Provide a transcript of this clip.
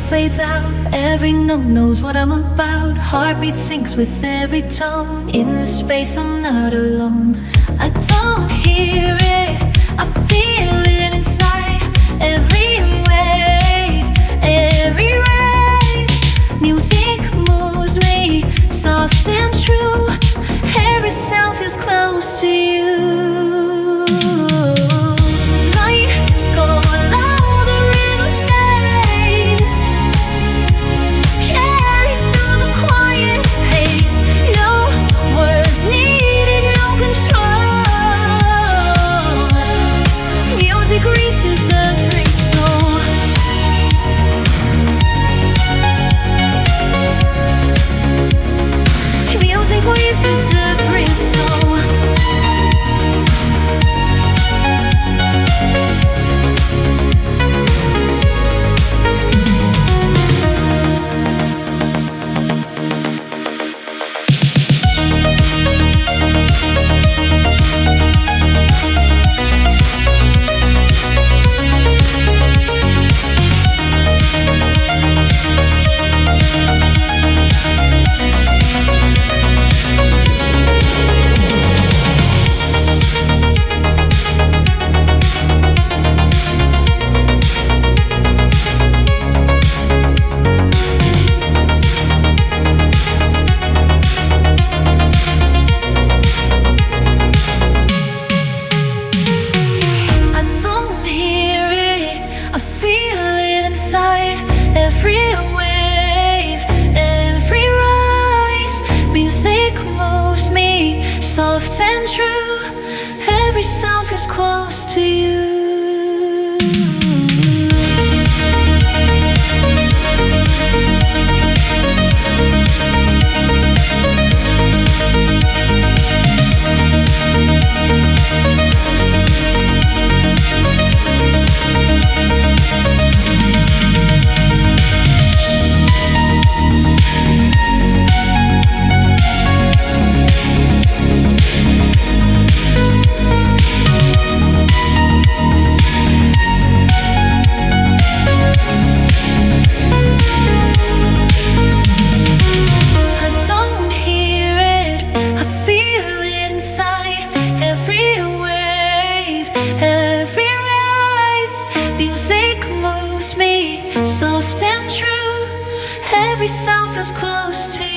fades out. Every note knows what I'm about. Heartbeat syncs with every tone. In this space I'm not alone. I don't hear it, I feel it inside. Every wave, every rise. Music moves me, soft and true. Every sound feels close to you. Every wave, every rise. Music moves me, soft and true. Every sound feels close to you. Soft and true, every sound feels close to you.